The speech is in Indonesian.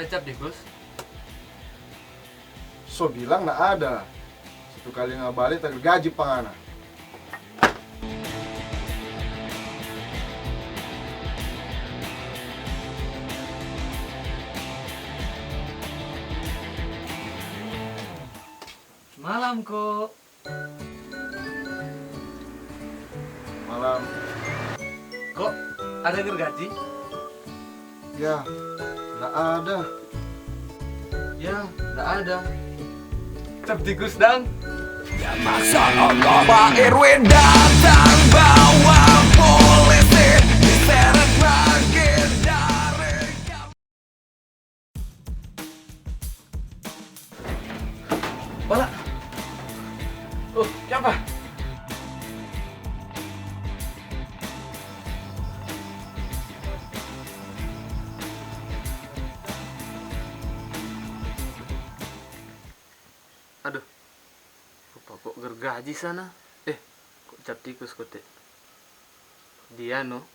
Ada cap tikus? So bilang nak ada. Satu kali nggak balik tak gaji pangana. Malam kok. Malam. Kok ada gergaji? Ya, nggak ada. Ya, nggak ada. Cap tikus dang. Masa Allah Pak RW datang bawa polisi diseret lagi dari Bala. Oh, siapa? Aduh. Lupa kok gergaji sana. Kok cap tikus kok teh. Dia no.